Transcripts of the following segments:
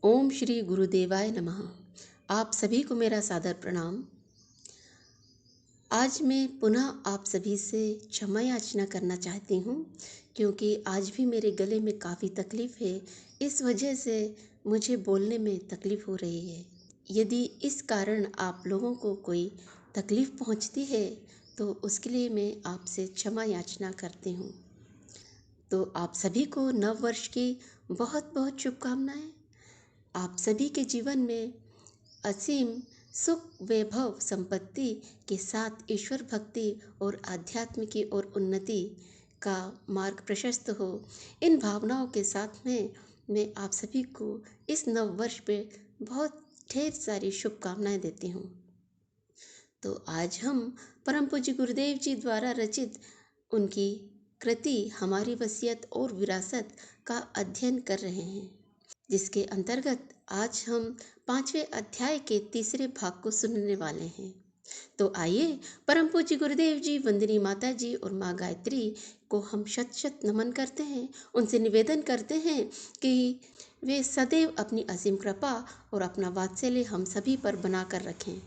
ओम श्री गुरुदेवाय नमः। आप सभी को मेरा सादर प्रणाम। आज मैं पुनः आप सभी से क्षमा याचना करना चाहती हूँ, क्योंकि आज भी मेरे गले में काफ़ी तकलीफ़ है। इस वजह से मुझे बोलने में तकलीफ़ हो रही है। यदि इस कारण आप लोगों को कोई तकलीफ़ पहुँचती है तो उसके लिए मैं आपसे क्षमा याचना करती हूँ। तो आप सभी को नव वर्ष की बहुत बहुत शुभकामनाएं। आप सभी के जीवन में असीम सुख, वैभव, संपत्ति के साथ ईश्वर भक्ति और आध्यात्म की ओर उन्नति का मार्ग प्रशस्त हो। इन भावनाओं के साथ में मैं आप सभी को इस नव वर्ष पे बहुत ढेर सारी शुभकामनाएं देती हूँ। तो आज हम परम पूज्य गुरुदेव जी द्वारा रचित उनकी कृति हमारी वसीयत और विरासत का अध्ययन कर रहे हैं, जिसके अंतर्गत आज हम 5वें अध्याय के तीसरे भाग को सुनने वाले हैं। तो आइए परम पूज्य गुरुदेव जी, वंदनीय माता जी और माँ गायत्री को हम शत शत नमन करते हैं। उनसे निवेदन करते हैं कि वे सदैव अपनी असीम कृपा और अपना वात्सल्य हम सभी पर बनाकर रखें।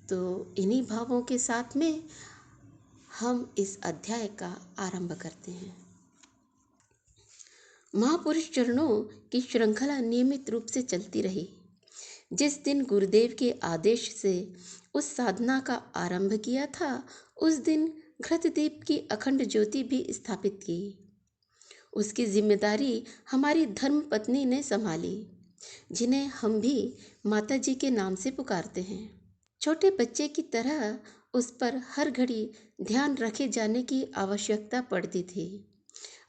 तो इन्हीं भावों के साथ में हम इस अध्याय का आरंभ करते हैं। महापुरुष चरणों की श्रृंखला नियमित रूप से चलती रही। जिस दिन गुरुदेव के आदेश से उस साधना का आरंभ किया था, उस दिन घृतदीप की अखंड ज्योति भी स्थापित की। उसकी जिम्मेदारी हमारी धर्म पत्नी ने संभाली, जिन्हें हम भी माता जी के नाम से पुकारते हैं। छोटे बच्चे की तरह उस पर हर घड़ी ध्यान रखे जाने की आवश्यकता पड़ती थी,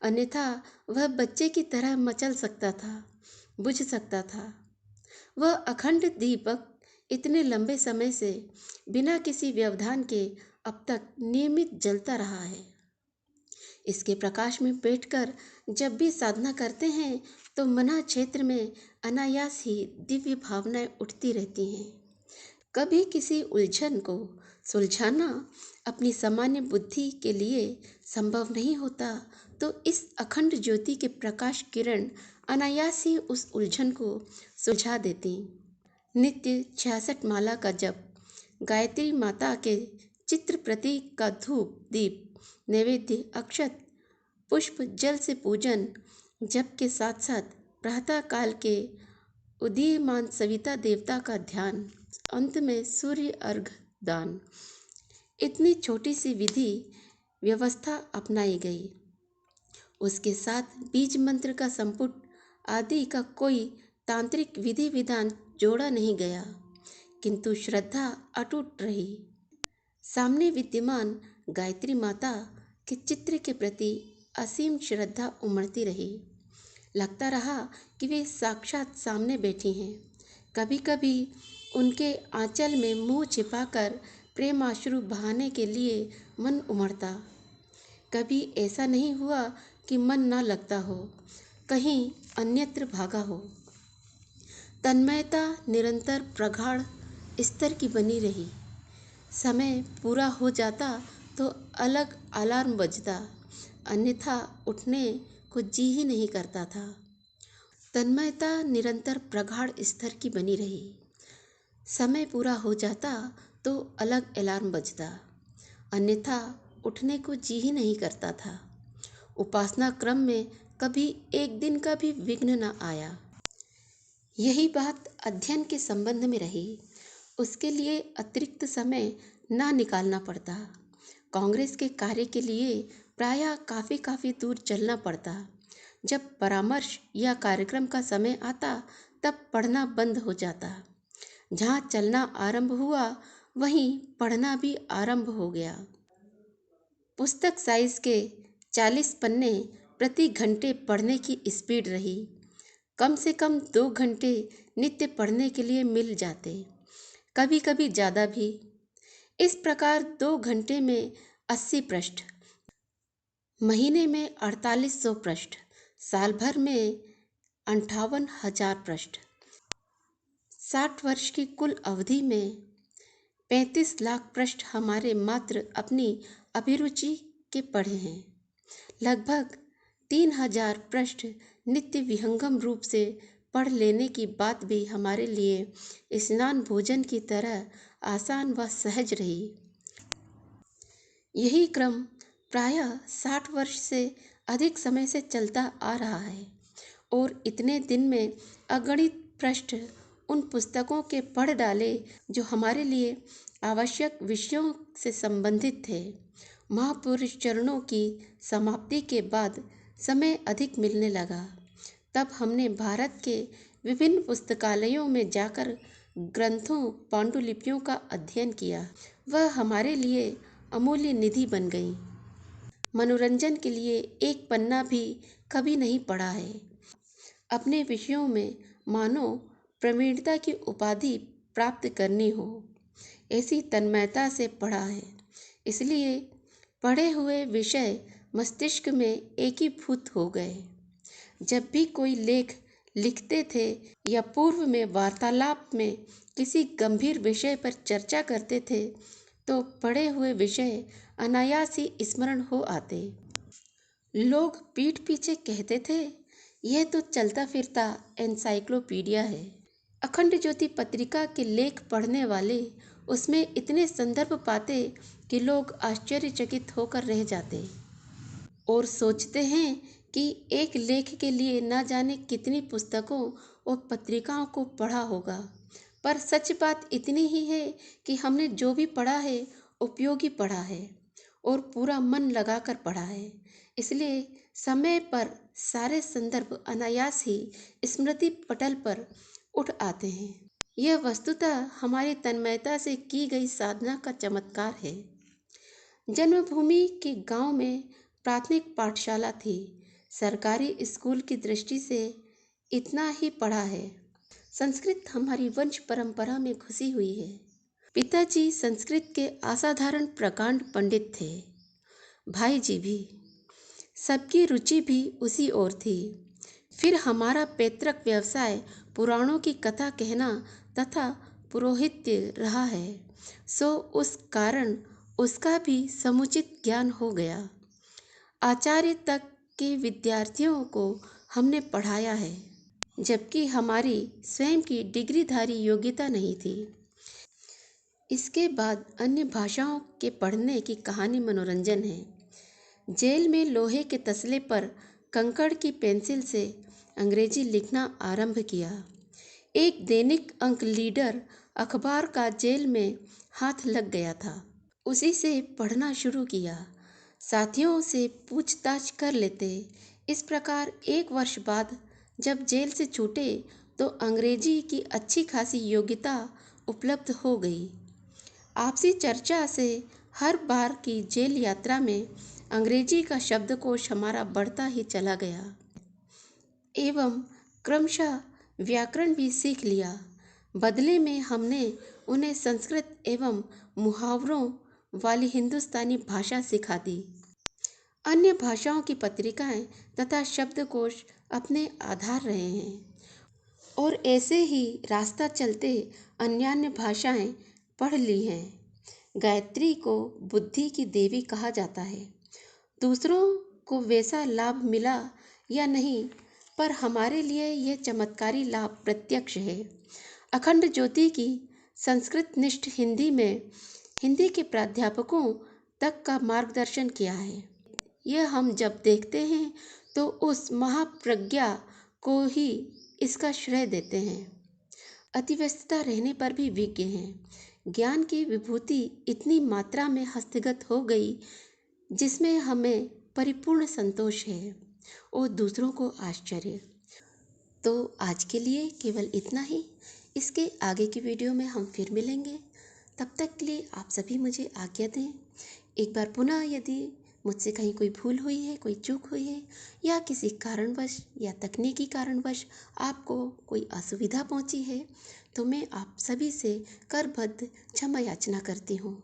अन्यथा वह बच्चे की तरह मचल सकता था, बुझ सकता था। वह अखंड दीपक इतने लंबे समय से बिना किसी व्यवधान के अब तक नियमित जलता रहा है। इसके प्रकाश में बैठकर जब भी साधना करते हैं तो मना क्षेत्र में अनायास ही दिव्य भावनाएं उठती रहती हैं। कभी किसी उलझन को सुलझाना अपनी सामान्य बुद्धि के लिए संभव नहीं होता, तो इस अखंड ज्योति के प्रकाश किरण अनायास ही उस उलझन को सुलझा देती। नित्य 66 माला का जप, गायत्री माता के चित्र प्रतीक का धूप दीप नैवेद्य, अक्षत पुष्प जल से पूजन, जप के साथ साथ प्रातः काल के उदीयमान सविता देवता का ध्यान, अंत में सूर्य अर्घ दान। इतनी छोटी सी विधि व्यवस्था अपनाई गई। उसके साथ बीज मंत्र का संपुट आदि का कोई तांत्रिक विधि विधान जोड़ा नहीं गया, किंतु श्रद्धा अटूट रही। सामने विद्यमान गायत्री माता के चित्र के प्रति असीम श्रद्धा उमड़ती रही। लगता रहा कि वे साक्षात सामने बैठी हैं। कभी कभी उनके आंचल में मुंह छिपाकर प्रेम आश्रु बहाने के लिए मन उमड़ता। कभी ऐसा नहीं हुआ कि मन न लगता हो, कहीं अन्यत्र भागा हो। तन्मयता निरंतर प्रगाढ़ स्तर की बनी रही। समय पूरा हो जाता तो अलग अलार्म बजता, अन्यथा उठने को जी ही नहीं करता था। तन्मयता निरंतर प्रगाढ़ स्तर की बनी रही। समय पूरा हो जाता तो अलग अलार्म बजता, अन्यथा उठने को जी ही नहीं करता था। उपासना क्रम में कभी एक दिन का भी विघ्न न आया। यही बात अध्ययन के संबंध में रही। उसके लिए अतिरिक्त समय न निकालना पड़ता। कांग्रेस के कार्य के लिए प्रायः काफ़ी दूर चलना पड़ता। जब परामर्श या कार्यक्रम का समय आता तब पढ़ना बंद हो जाता। जहाँ चलना आरंभ हुआ वहीं पढ़ना भी आरंभ हो गया। पुस्तक साइज के 40 पन्ने प्रति घंटे पढ़ने की स्पीड रही। कम से कम 2 घंटे नित्य पढ़ने के लिए मिल जाते, कभी कभी ज़्यादा भी। इस प्रकार 2 घंटे में 80 पृष्ठ, महीने में 4800 पृष्ठ, साल भर में 58,000 पृष्ठ, 60 वर्ष की कुल अवधि में 35 लाख पृष्ठ हमारे मात्र अपनी अभिरुचि के पढ़े हैं। लगभग 3000 पृष्ठ नित्य विहंगम रूप से पढ़ लेने की बात भी हमारे लिए स्नान भोजन की तरह आसान व सहज रही। यही क्रम प्रायः 60 वर्ष से अधिक समय से चलता आ रहा है और इतने दिन में अगणित पृष्ठ उन पुस्तकों के पढ़ डाले जो हमारे लिए आवश्यक विषयों से संबंधित थे। महापुरुष चरणों की समाप्ति के बाद समय अधिक मिलने लगा। तब हमने भारत के विभिन्न पुस्तकालयों में जाकर ग्रंथों पांडुलिपियों का अध्ययन किया। वह हमारे लिए अमूल्य निधि बन गई। मनोरंजन के लिए एक पन्ना भी कभी नहीं पढ़ा है। अपने विषयों में मानो प्रवीणता की उपाधि प्राप्त करनी हो, ऐसी तन्मयता से पढ़ा है। इसलिए पढ़े हुए विषय मस्तिष्क में एकीभूत हो गए। जब भी कोई लेख लिखते थे या पूर्व में वार्तालाप में किसी गंभीर विषय पर चर्चा करते थे तो पढ़े हुए विषय अनायास ही स्मरण हो आते। लोग पीठ पीछे कहते थे, यह तो चलता फिरता एनसाइक्लोपीडिया है। अखंड ज्योति पत्रिका के लेख पढ़ने वाले उसमें इतने संदर्भ पाते कि लोग आश्चर्यचकित होकर रह जाते और सोचते हैं कि एक लेख के लिए न जाने कितनी पुस्तकों और पत्रिकाओं को पढ़ा होगा। पर सच बात इतनी ही है कि हमने जो भी पढ़ा है उपयोगी पढ़ा है और पूरा मन लगाकर पढ़ा है। इसलिए समय पर सारे संदर्भ अनायास ही स्मृति पटल पर उठ आते हैं। यह वस्तुतः हमारी तन्मयता से की गई साधना का चमत्कार है। जन्मभूमि के गांव में प्राथमिक पाठशाला थी। सरकारी स्कूल की दृष्टि से इतना ही पढ़ा है। संस्कृत हमारी वंश परंपरा में घुसी हुई है। पिताजी संस्कृत के असाधारण प्रकांड पंडित थे। भाई जी भी। सबकी रुचि भी उसी ओर थी। फिर हमारा पैतृक व्यवसाय पुराणों की कथा कहना तथा पुरोहित्य रहा है, सो उस कारण उसका भी समुचित ज्ञान हो गया। आचार्य तक के विद्यार्थियों को हमने पढ़ाया है, जबकि हमारी स्वयं की डिग्रीधारी योग्यता नहीं थी। इसके बाद अन्य भाषाओं के पढ़ने की कहानी मनोरंजन है। जेल में लोहे के तसले पर कंकड़ की पेंसिल से अंग्रेजी लिखना आरंभ किया। एक दैनिक अंक लीडर अखबार का जेल में हाथ लग गया था। उसी से पढ़ना शुरू किया। साथियों से पूछताछ कर लेते। इस प्रकार 1 वर्ष बाद जब जेल से छूटे तो अंग्रेजी की अच्छी खासी योग्यता उपलब्ध हो गई। आपसी चर्चा से हर बार की जेल यात्रा में अंग्रेजी का शब्दकोश हमारा बढ़ता ही चला गया एवं क्रमशः व्याकरण भी सीख लिया। बदले में हमने उन्हें संस्कृत एवं मुहावरों वाली हिंदुस्तानी भाषा सिखा दी। अन्य भाषाओं की पत्रिकाएं तथा शब्दकोश अपने आधार रहे हैं और ऐसे ही रास्ता चलते अन्यान्य भाषाएं पढ़ ली हैं। गायत्री को बुद्धि की देवी कहा जाता है। दूसरों को वैसा लाभ मिला या नहीं, पर हमारे लिए यह चमत्कारी लाभ प्रत्यक्ष है। अखंड ज्योति की संस्कृत निष्ठ हिंदी में हिंदी के प्राध्यापकों तक का मार्गदर्शन किया है। यह हम जब देखते हैं तो उस महाप्रज्ञा को ही इसका श्रेय देते हैं। अतिव्यस्तता रहने पर भी विज्ञ हैं। ज्ञान की विभूति इतनी मात्रा में हस्तगत हो गई जिसमें हमें परिपूर्ण संतोष है और दूसरों को आश्चर्य। तो आज के लिए केवल इतना ही। इसके आगे की वीडियो में हम फिर मिलेंगे। तब तक के लिए आप सभी मुझे आज्ञा दें। एक बार पुनः यदि मुझसे कहीं कोई भूल हुई है, कोई चूक हुई है या किसी कारणवश या तकनीकी कारणवश आपको कोई असुविधा पहुंची है तो मैं आप सभी से करबद्ध क्षमा याचना करती हूँ।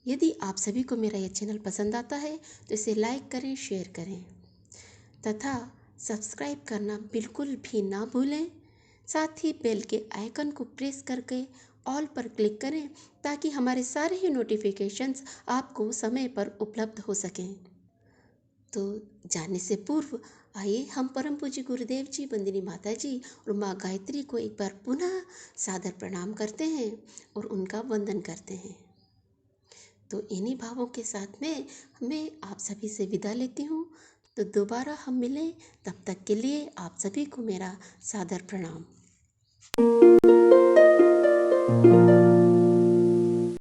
यदि आप सभी को मेरा यह चैनल पसंद आता है तो इसे लाइक करें, शेयर करें तथा सब्सक्राइब करना बिल्कुल भी ना भूलें। साथ ही बेल के आइकन को प्रेस करके ऑल पर क्लिक करें ताकि हमारे सारे ही नोटिफिकेशंस आपको समय पर उपलब्ध हो सकें। तो जाने से पूर्व आइए हम परम पूज्य गुरुदेव जी, बंदिनी माता जी और माँ गायत्री को एक बार पुनः सादर प्रणाम करते हैं और उनका वंदन करते हैं। तो इन्हीं भावों के साथ में मैं आप सभी से विदा लेती हूँ। तो दोबारा हम मिलें, तब तक के लिए आप सभी को मेरा सादर प्रणाम।